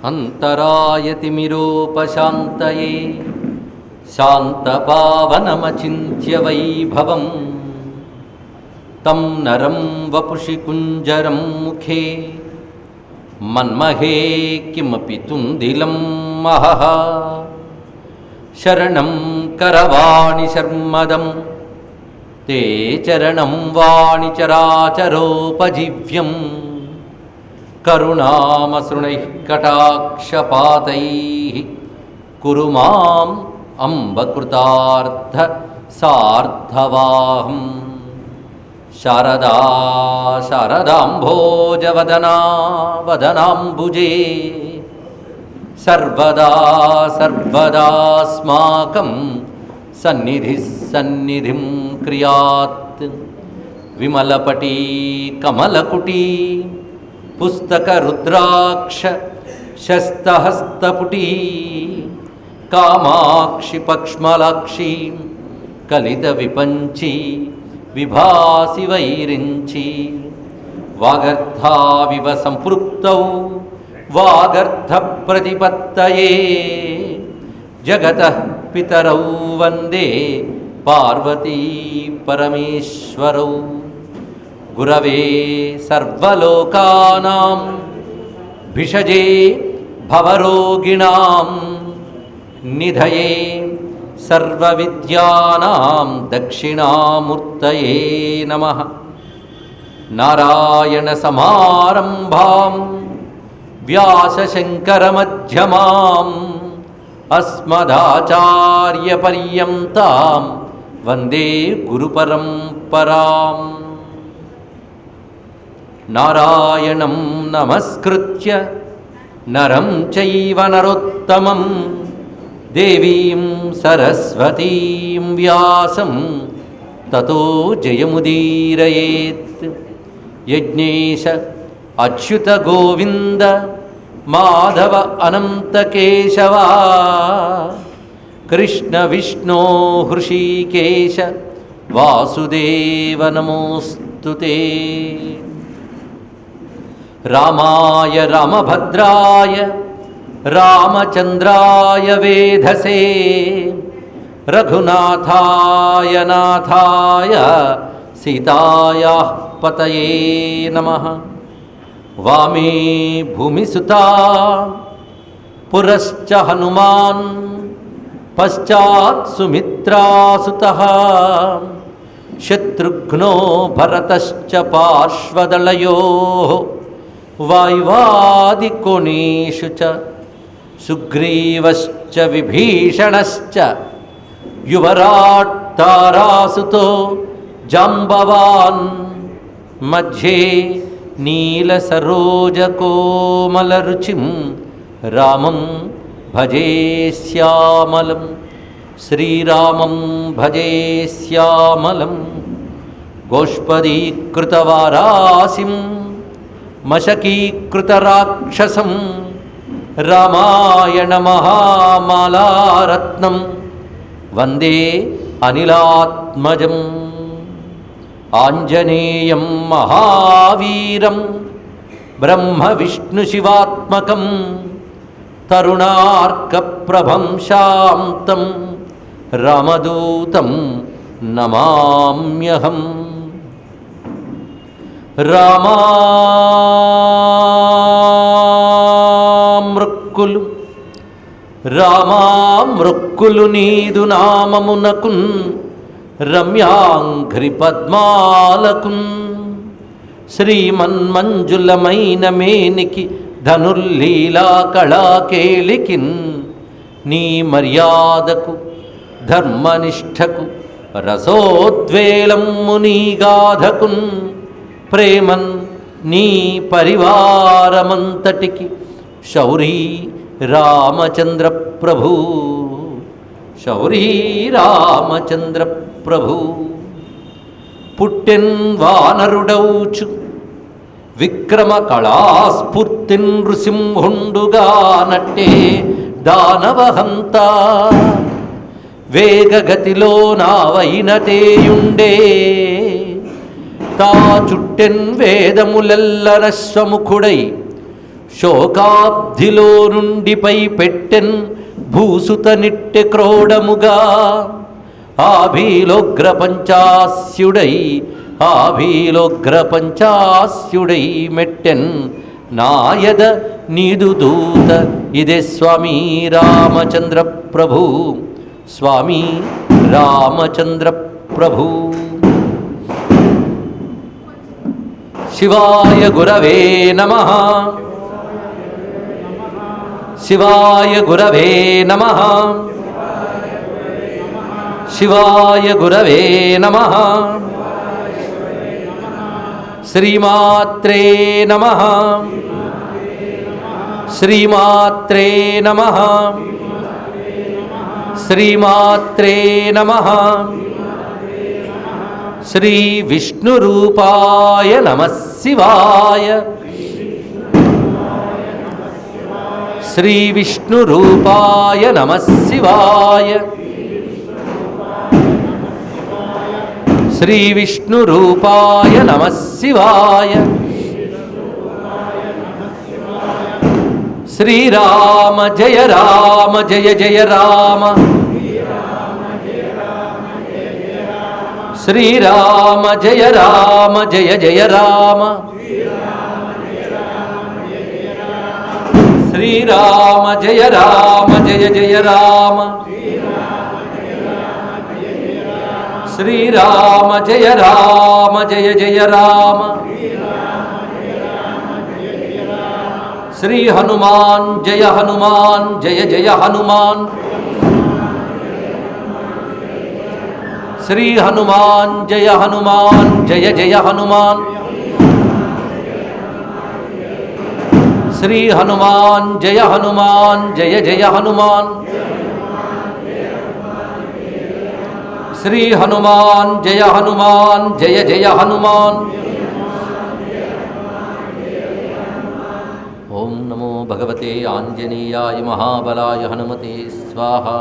అంతరాయతిమిరోపశాంతయే శాంతపావనమచింత్య వైభవం తం నరం వపుషి కుంజరం ముఖే మన్మహే కిమపి తుందిలం మహః శరణం కరవాణి శర్మదం తే చరణం వాణి చరాచరోపజీవ్యం కరుణామసృణైః కటాక్షపాతైః కురు మాం అంబకృతార్థ సార్థవాహం శారదా శారదాంభోజవదనా వదనాంబుజే సర్వదా సర్వదాస్మాకం సన్నిధిః సన్నిధిం క్రియాత్ విమలపటీ కమలకుటీ పుస్తక రుద్రాక్ష శస్తహస్తపుటీ కామాక్షి పక్ష్మలాక్షి కలిత విపంచి విభాసి వైరించి వాగర్థావివ సంపృక్తౌ వాగర్థ ప్రతిపత్తయే జగతః పితరౌ వందే పార్వతీ పరమేశ్వరౌ గురవే సర్వలోకానాం భిషజే భవరోగిణాం నిధయే సర్వవిద్యానాం దక్షిణామూర్తయే నమః. నారాయణ సమారంభాం వ్యాసశంకరమధ్యమాం అస్మదాచార్యపర్యంతాం వందే గురుపరంపరాం. నారాయణం నమస్కృత్య నరం చైవ నరోత్తమం దేవీం సరస్వతీం వ్యాసం తతో జయముదీరయేత్. యజ్ఞేశ అచ్యుత గోవింద మాధవ అనంత కేశవ కృష్ణ విష్ణో హృషీకేశ వాసుదేవ నమోస్తుతే. రామాయ రామభద్రాయ రామచంద్రాయ వేధసే రఘునాథాయ నాథాయ సీతాయాః పతయే నమః. వామే భూమిసుతా పురశ్చ హనుమాన్ పశ్చాత్ సుమిత్రాసుతః శత్రుఘ్నో భరతశ్చ పార్శ్వదళయోః వాయువాదికోణేషు చ సుగ్రీవశ్చ విభీషణశ్చ యువరాట్ తారాసుతో జాంబవాన్ మధ్యే నీలసరోజకోమలరుచిం రామం భజే శ్యామలం శ్రీరామం భజే శ్యామలం. గోష్పదీకృతవారాసిం మశకీకృతరాక్షసం రామాయణ మహామాలారత్నం వందే అనిలాత్మజం. ఆంజనేయం మహావీరం బ్రహ్మ విష్ణు శివాత్మకం తరుణార్కప్రభం శాంతం రామదూతం నమామ్యహం. రామామృక్కులు నీదు నామమునకున్ రమ్యాంఘ్రి పద్మాలకున్ శ్రీమన్మంజులమైన మేనికి ధనుర్లీలా కళాకేళికిన్ నీ మర్యాదకు ధర్మనిష్టకు రసోద్వేలమ్ము నీ గాధకున్ ప్రేమన్ నీ పరివారమంతటికి శౌరీ రామచంద్ర ప్రభు శౌరీ రామచంద్ర ప్రభు. పుట్టెన్ వానరుడౌచు విక్రమ కళాస్ఫూర్తిన్ నృసింహుండుగా నట్టే దానవహంత వేగగతిలో నావైనటేయుండే తా చుట్టెన్ వేదములెల్లనశ్వముఖుడై శోకాబ్ధిలో నుండి పై పెట్టెన్ భూసుత నిట్టె క్రోడముగా ఆభీలోగ్ర పంచాస్యుడై మెట్టెన్ నాయద నీదు దూత ఇదే స్వామి రామచంద్ర ప్రభు, స్వామి రామచంద్ర ప్రభు. శివాయ గురవే నమః, శివాయ గురవే నమః, శివాయ గురవే నమః. శ్రీమాత్రే నమః, శ్రీమాత్రే నమః, శ్రీమాత్రే నమః. శ్రీ విష్ణురూపాయ నమః శివాయ, శ్రీ విష్ణురూపాయ నమః శివాయ, శ్రీ విష్ణురూపాయ నమః శివాయ. శ్రీరామ జయ రామ జయ జయ రామ, శ్రీరామ జయ రామ జయ జయ రామ, శ్రీరామ జయ రామ జయ జయ రామ, శ్రీరామ జయ రామ జయ జయ రామ. శ్రీ హనుమాన్ జయ హనుమాన్ జయ జయ హనుమాన్, శ్రీ హనుమాన్ జయ హనుమాన్ జయ జయ హనుమాన్, శ్రీ హనుమాన్ జయ హనుమాన్ జయ జయ హనుమాన్, శ్రీ హనుమాన్ జయ హనుమాన్ జయ జయ హనుమాన్. ఓం నమో భగవతే ఆంజనేయాయ మహాబలాయ హనుమతే స్వాహా.